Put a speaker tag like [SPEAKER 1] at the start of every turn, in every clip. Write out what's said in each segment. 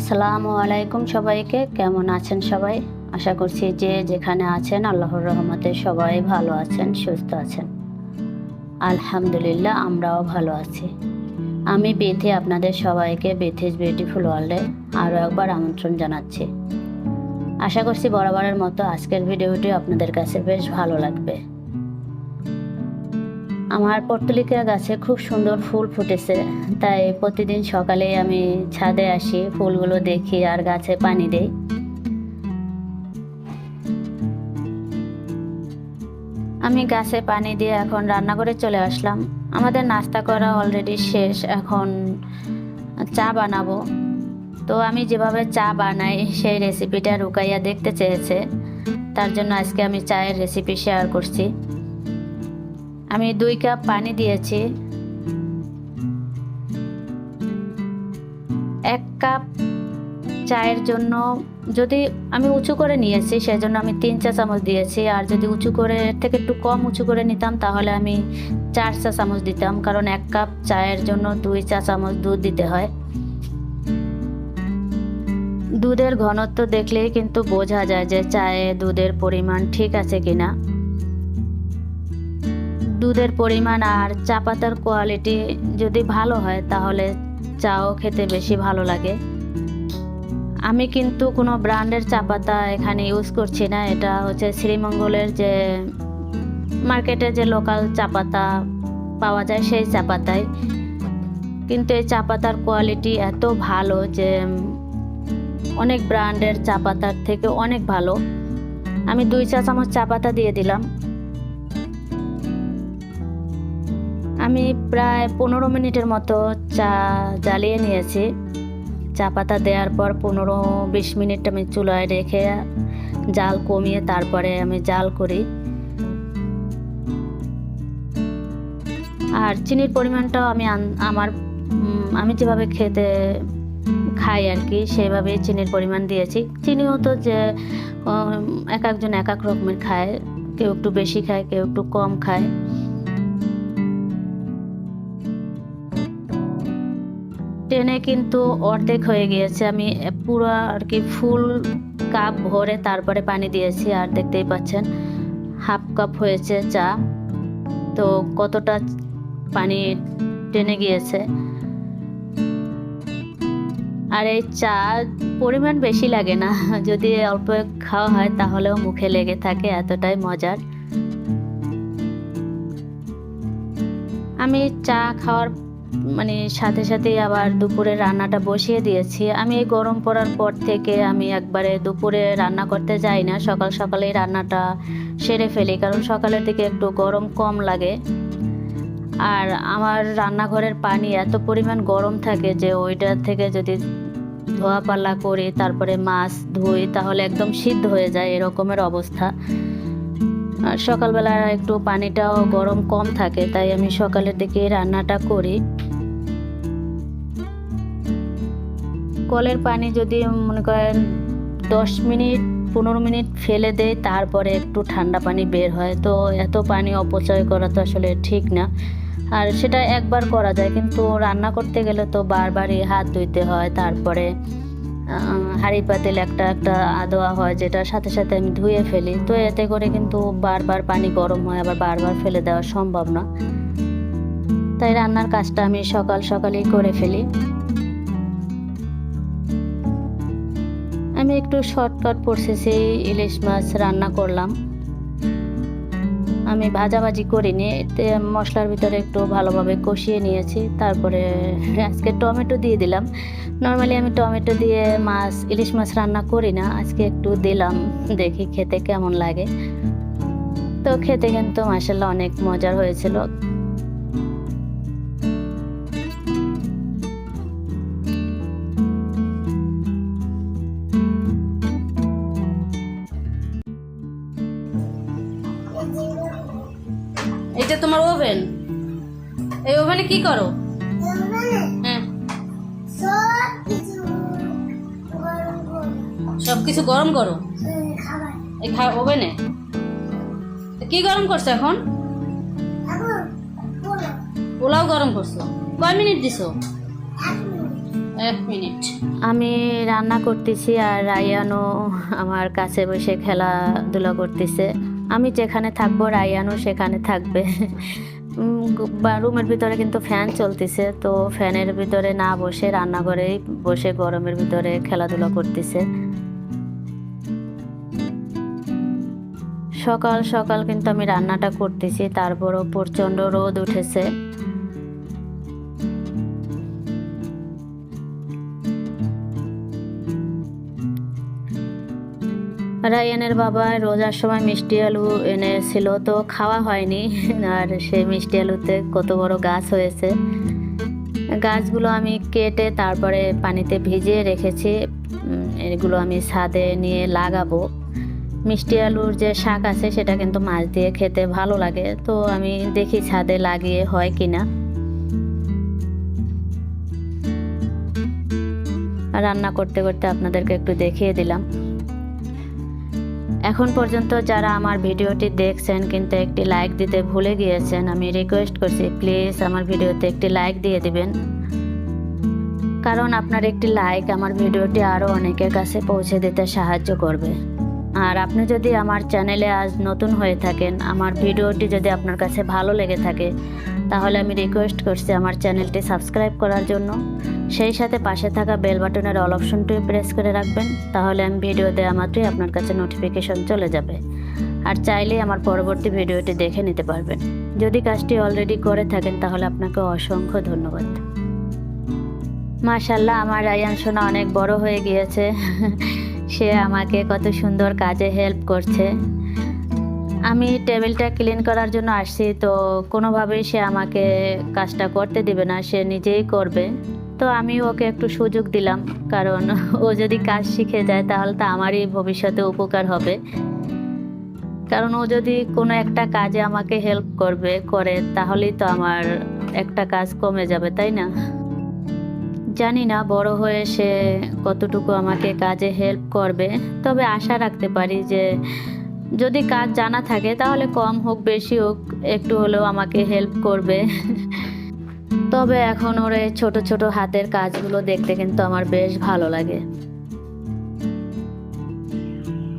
[SPEAKER 1] আসসালামু আলাইকুম সবাইকে। কেমন আছেন সবাই? আশা করছি যে যেখানে আছেন আল্লাহর রহমতে সবাই ভালো আছেন, সুস্থ আছেন। আলহামদুলিল্লাহ আমরাও ভালো আছি। আমি বেথি আপনাদের সবাইকে বেথিস বিউটিফুল ওয়ার্ল্ডে আরও একবার আমন্ত্রণ জানাচ্ছি। আশা করছি বরাবরের মতো আজকের ভিডিওটি আপনাদের কাছে বেশ ভালো লাগবে। আমার পর্তুলিকা গাছে খুব সুন্দর ফুল ফুটেছে, তাই প্রতিদিন সকালে আমি ছাদে আসি, ফুলগুলো দেখি আর গাছে পানি দেই। আমি গাছে পানি দিয়ে এখন রান্নাঘরে চলে আসলাম। আমাদের নাস্তা করা অলরেডি শেষ, এখন চা বানাবো। তো আমি যেভাবে চা বানাই সেই রেসিপিটা রুকাইয়া দেখতে চেয়েছে, তার জন্য আজকে আমি চায়ের রেসিপি শেয়ার করছি। আমি 2 কাপ পানি দিয়েছি। 1 কাপ চায়ের জন্য যদি আমি উঁচু করে নিয়েছি সেজন্য আমি 3 চা চামচ দিয়েছি, আর যদি উঁচু করে থেকে একটু কম উঁচু করে নিতাম তাহলে আমি 4 চা চামচ দিতাম, কারণ 1 কাপ চায়ের জন্য 2 চা চামচ দুধ দিতে হয়। দুধের ঘনত্ব দেখলেই কিন্তু বোঝা যায় যে চায়ে দুধের পরিমাণ ঠিক আছে কিনা। দুধের পরিমাণ আর চা পাতার কোয়ালিটি যদি ভালো হয় তাহলে চাও খেতে বেশি ভালো লাগে। আমি কিন্তু কোনো ব্র্যান্ডের চা পাতা এখানে ইউজ করছি না, এটা হচ্ছে শ্রীমঙ্গলের যে মার্কেটে যে লোকাল চা পাতা পাওয়া যায় সেই চা পাতাই। কিন্তু এই চা পাতার কোয়ালিটি এত ভালো যে অনেক ব্র্যান্ডের চা পাতার থেকে অনেক ভালো। আমি 2 চা চামচ চা পাতা দিয়ে দিলাম। আমি প্রায় 15 মিনিটের মতো চা জ্বালিয়ে নিয়েছি। চা পাতা দেওয়ার পর 15-20 মিনিট আমি চুলায় রেখে জাল কমিয়ে তারপরে আমি জাল করি। আর চিনির পরিমাণটাও আমি যেভাবে খেতে খাই আর কি সেভাবেই চিনির পরিমাণ দিয়েছি। চিনিও তো যে এক একজন এক এক রকমের খায়, কেউ একটু বেশি খায়, কেউ একটু কম খায়। টেনে কিন্তু অর্ধেক হয়ে গিয়েছে, আমি পুরো আর কি ফুল কাপ ভরে তারপরে পানি দিয়েছি, আর দেখতেই পাচ্ছেন হাফ কাপ হয়েছে চা। তো কতটা পানি টেনে গিয়েছে। আর এই চা পরিমাণ বেশি লাগে না, যদি অল্প খাওয়া হয় তাহলেও মুখে লেগে থাকে, এতটাই মজার। আমি চা খাওয়ার সাথে সাথে আবার দুপুরে রান্নাটা বসিয়ে দিয়েছি। আমি এই গরম পড়ার পর থেকে আমি একবারে দুপুরে রান্না করতে যাই না, সকাল সকালেই রান্নাটা সেরে ফেলি, কারণ সকালের দিকে একটু গরম কম লাগে। আর আমার রান্নাঘরের পানি এত পরিমাণ গরম থাকে যে ওইটা থেকে যদি ধোয়া পাল্লা করি তারপরে মাছ ধুই তাহলে একদম সিদ্ধ হয়ে যায়, এরকমের অবস্থা। আর সকালবেলা একটু পানিটাও গরম কম থাকে, তাই আমি সকালের দিকে রান্নাটা করি। কলের পানি যদি মনে করেন 10-15 মিনিট ফেলে দেয় তারপরে একটু ঠান্ডা পানি বের হয়, তো এত পানি অপচয় করা তো আসলে ঠিক না। আর সেটা একবার করা যায়, কিন্তু রান্না করতে গেলে তো বারবারই হাত ধুইতে হয়, তারপরে হাঁড়ি পাতিল একটা ধোয়া হয়, যেটার সাথে সাথে আমি ধুয়ে ফেলি। তো এতে করে কিন্তু বারবার পানি গরম হয়, আবার বারবার ফেলে দেওয়া সম্ভব না, তাই রান্নার কাজটা আমি সকালেই করে ফেলি। আমি একটু শর্টকাট প্রসেসে ইলিশ মাছ রান্না করলাম। আমি ভাজাভাজি করিনি, এতে মশলার ভিতরে একটু ভালোভাবে কষিয়ে নিয়েছি, তারপরে আজকে টমেটো দিয়ে দিলাম। নর্মালি আমি টমেটো দিয়ে ইলিশ মাছ রান্না করি না, আজকে একটু দিলাম, দেখি খেতে কেমন লাগে। তো খেতে কিন্তু মাশাআল্লাহ অনেক মজার হয়েছিল।
[SPEAKER 2] এটা তোমার ওভেন, এই ওভেনে কি করো? হ্যাঁ, সবকিছু গরম করো এই ওভেনে। কি গরম করছো এখন? পোলাও গরম করছো? কয় মিনিট দিছো? এক মিনিট।
[SPEAKER 1] আমি রান্না করতেছি আর রায়ানও আমার কাছে বসে খেলাধুলা করতেছে। আমি যেখানে থাকবো রায়ানও সেখানে থাকবে। রুমের ভিতরে কিন্তু ফ্যান চলতেছে, তো ফ্যানের ভিতরে না বসে রান্নাঘরেই বসে গরমের ভিতরে খেলাধুলা করতেছে। সকাল সকাল কিন্তু আমি রান্নাটা করতেছি, তারপরও প্রচণ্ড রোদ উঠেছে। রায়ানের বাবা রোজার সময় মিষ্টি আলু এনেছিল, তো খাওয়া হয়নি। আর সেই মিষ্টি আলুতে কত বড় গাছ হয়েছে। গাছগুলো আমি কেটে তারপরে পানিতে ভিজিয়ে রেখেছি। এগুলো আমি ছাদে নিয়ে লাগাবো। মিষ্টি আলুর যে শাক আছে সেটা কিন্তু মাছ দিয়ে খেতে ভালো লাগে, তো আমি দেখি ছাদে লাগিয়ে হয় কিনা। রান্না করতে করতে আপনাদেরকে একটু দেখিয়ে দিলাম। এখন পর্যন্ত যারা আমার ভিডিওটি দেখছেন কিন্তু একটি লাইক দিতে ভুলে গিয়েছেন, আমি রিকোয়েস্ট করছি প্লিজ আমার ভিডিওতে একটি লাইক দিয়ে দিবেন, কারণ আপনার একটি লাইক আমার ভিডিওটি আরও অনেকের কাছে পৌঁছে দিতে সাহায্য করবে। আর আপনি যদি আমার চ্যানেলে আজ নতুন হয়ে থাকেন, আমার ভিডিওটি যদি আপনার কাছে ভালো লেগে থাকে, তাহলে আমি রিকোয়েস্ট করছি আমার চ্যানেলটি সাবস্ক্রাইব করার জন্য। সেই সাথে পাশে থাকা বেল বাটনের অল অপশনটি প্রেস করে রাখবেন, তাহলে আমি ভিডিও দেওয়া মাত্রই আপনার কাছে নোটিফিকেশন চলে যাবে। আর চাইলেই আমার পরবর্তী ভিডিওটি দেখে নিতে পারবেন। যদি কাজটি অলরেডি করে থাকেন তাহলে আপনাকে অসংখ্য ধন্যবাদ। মাশাআল্লাহ, আমার রায়ান সোনা অনেক বড় হয়ে গিয়েছে। সে আমাকে কত সুন্দর কাজে হেল্প করছে। আমি টেবিলটা ক্লিন করার জন্য আসছি, তো কোনোভাবেই সে আমাকে কাজটা করতে দিবে না, সে নিজেই করবে। তো আমি ওকে একটু সুযোগ দিলাম, কারণ ও যদি কাজ শিখে যায় তাহলে তো আমারই ভবিষ্যতে উপকার হবে। কারণ ও যদি কোনো একটা কাজে আমাকে হেল্প করে তাহলেই তো আমার একটা কাজ কমে যাবে, তাই না? জানি না বড় হয়ে সে কতটুকু আমাকে কাজে হেল্প করবে, তবে আশা রাখতে পারি যে যদি কাজ জানা থাকে তাহলে কম হোক বেশি হোক একটু হলেও আমাকে হেল্প করবে। তবে এখন ওর এই ছোট ছোট হাতের কাজগুলো দেখতে কিন্তু আমার বেশ ভালো লাগে।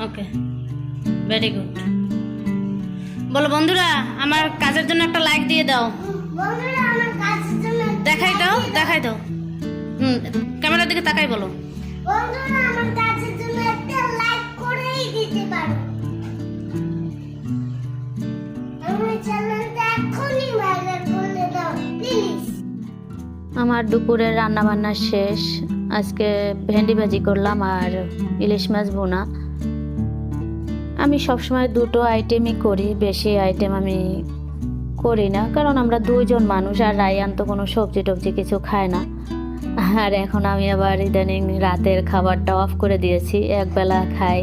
[SPEAKER 2] ওকে, ভেরি গুড। বলো বন্ধুরা, আমার কাজের জন্য একটা লাইক দিয়ে দাও।
[SPEAKER 3] বন্ধুরা আমার কাজের জন্য
[SPEAKER 2] দেখাই দাও। ক্যামেরার দিকে তাকাই বলো।
[SPEAKER 3] বন্ধুরা আমার কাজের জন্য একটা লাইক করেই দিতে পারো। আমার চ্যানেলটা এখনই ভাইরাল করে দাও প্লিজ।
[SPEAKER 1] আমার দুপুরের রান্নাবান্না শেষ। আজকে ভেন্ডি ভাজি করলাম আর ইলিশ মাছ ভুনা। আমি সবসময় দুটো আইটেমই করি, বেশি আইটেম আমি করি না, কারণ আমরা দুইজন মানুষ আর রায়ান তো কোনো সবজি টবজি কিছু খায় না। আর এখন আমি আবার ইদানিং রাতের খাবারটা অফ করে দিয়েছি, একবেলা খাই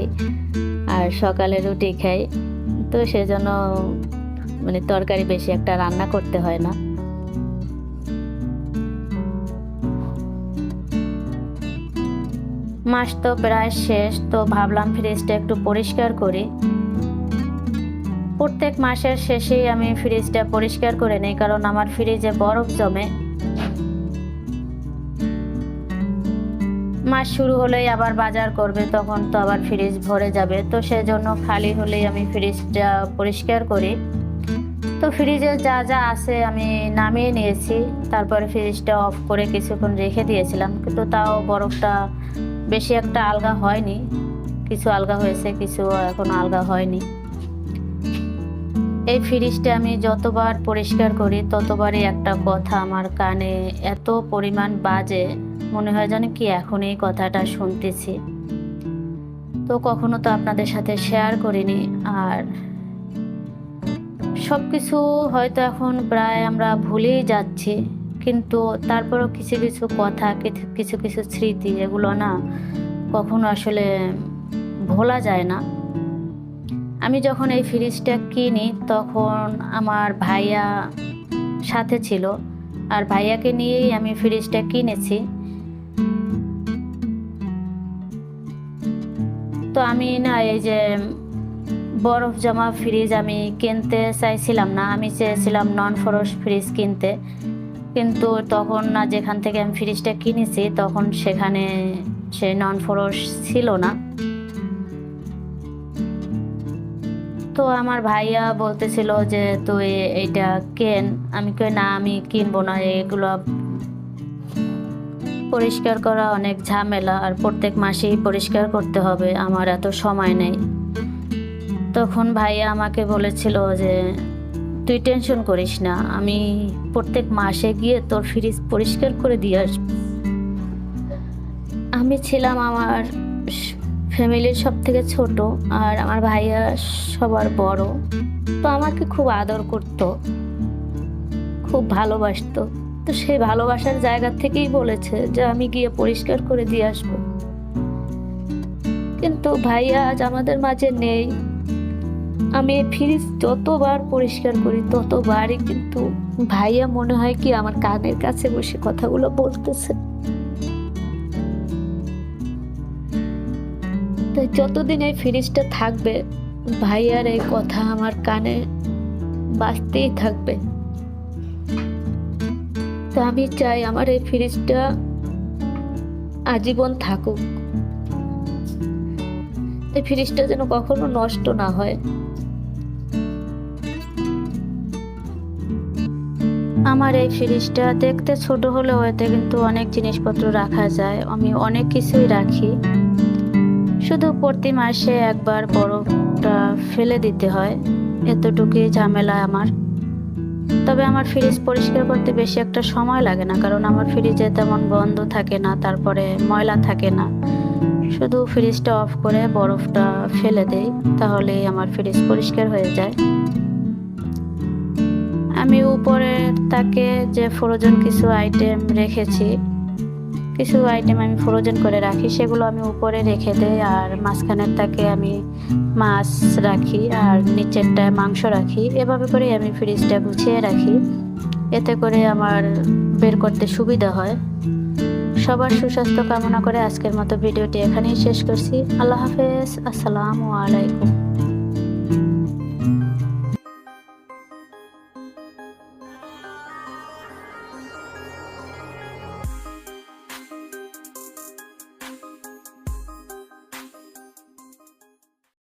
[SPEAKER 1] আর সকালে রুটি খাই, তো সেজন্য মানে তরকারি বেশি একটা রান্না করতে হয় না। মাস তো প্রায় শেষ, তো ভাবলাম ফ্রিজটা একটু পরিষ্কার করি। প্রত্যেক মাসের শেষেই আমি ফ্রিজটা পরিষ্কার করে নিই, কারণ আমার ফ্রিজে বরফ জমে। মাস শুরু হলেই আবার বাজার করবে, তখন তো আবার ফ্রিজ ভরে যাবে, তো সেজন্য খালি হলেই আমি ফ্রিজটা পরিষ্কার করি। তো ফ্রিজে যা যা আছে আমি নামিয়ে নিয়েছি, তারপরে ফ্রিজটা অফ করে কিছুক্ষণ রেখে দিয়েছিলাম, কিন্তু তাও বরফটা বেশি একটা আলগা হয়নি। কিছু আলগা হয়েছে, কিছু এখনো আলগা হয়নি। এই ফ্রিজটা আমি যতবার পরিষ্কার করি ততবারই একটা কথা আমার কানে এত পরিমাণ বাজে, মনে হয় যেন কি এখন এই কথাটা শুনতেছি। তো কখনো তো আপনাদের সাথে শেয়ার করিনি, আর সব কিছু হয়তো এখন প্রায় আমরা ভুলেই যাচ্ছি, কিন্তু তারপরও কিছু কিছু কথা, কিছু কিছু স্মৃতি, এগুলো না কখনো আসলে ভোলা যায় না। আমি যখন এই ফ্রিজটা কিনি তখন আমার ভাইয়া সাথে ছিল, আর ভাইয়াকে নিয়েই আমি ফ্রিজটা কিনেছি। তো আমি না এই যে বরফ জমা ফ্রিজ আমি কিনতে চাইছিলাম না, আমি চেয়েছিলাম নন ফ্রস্ট ফ্রিজ কিনতে, কিন্তু তখন না, যেখান থেকে আমি ফ্রিজটা কিনেছি তখন সেখানে সে নন ফরস ছিল না। তো আমার ভাইয়া বলতেছিল যে তুই এইটা কেন। আমি কই না, আমি কিনবো না, এগুলো পরিষ্কার করা অনেক ঝামেলা, আর প্রত্যেক মাসেই পরিষ্কার করতে হবে, আমার এত সময় নেই। তখন ভাইয়া আমাকে বলেছিল যে তুই টেনশন করিস না, আমি প্রত্যেক মাসে গিয়ে তোর ফ্রিজ পরিষ্কার করে দিয়ে আসবো। আমি ছিলাম আমার ফ্যামিলির সব থেকে ছোট, আর আমার ভাইয়া সবার বড়। তো আমাকে খুব আদর করতো, খুব ভালোবাসতো। তো সেই ভালোবাসার জায়গা থেকেই বলেছে যে আমি গিয়ে পরিষ্কার করে দিয়ে আসবো। কিন্তু ভাইয়া আজ আমাদের মাঝে নেই। আমি এই ফ্রিজ যতবার পরিষ্কার করি ততবারই কিন্তু ভাইয়া মনে হয় কি আমার কানের কাছে বসে কথাগুলো বলতেছে। তো যতদিন এই ফ্রিজটা থাকবে, ভাইয়ার এই কথা আমার কানে বাজতেই থাকবে। তো আমি চাই আমার এই ফ্রিজটা আজীবন থাকুক, এই ফ্রিজটা যেন কখনো নষ্ট না হয়। আমার এই ফ্রিজটা দেখতে ছোট হলেও এতে কিন্তু অনেক জিনিসপত্র রাখা যায়, আমি অনেক কিছুই রাখি। শুধু প্রতি মাসে একবার বরফটা ফেলে দিতে হয়, এতটুকুই ঝামেলা আমার। তবে আমার ফ্রিজ পরিষ্কার করতে বেশি একটা সময় লাগে না, কারণ আমার ফ্রিজে তেমন গন্ধ থাকে না, তারপরে ময়লা থাকে না। শুধু ফ্রিজটা অফ করে বরফটা ফেলে দেই, তাহলেই আমার ফ্রিজ পরিষ্কার হয়ে যায়। আমি উপরে তাকে যে ফ্রোজেন কিছু আইটেম রেখেছি, কিছু আইটেম আমি ফ্রোজেন করে রাখি, সেগুলো আমি উপরে রেখে দেই। আর মাঝখানের তাকে আমি মাছ রাখি, আর নিচেরটায় মাংস রাখি। এভাবে করে আমি ফ্রিজটা গুছিয়ে রাখি, এতে করে আমার বের করতে সুবিধা হয়। সবার সুস্বাস্থ্য কামনা করে আজকের মতো ভিডিওটি এখানেই শেষ করছি। আল্লাহ হাফেজ, আসসালামু আলাইকুম।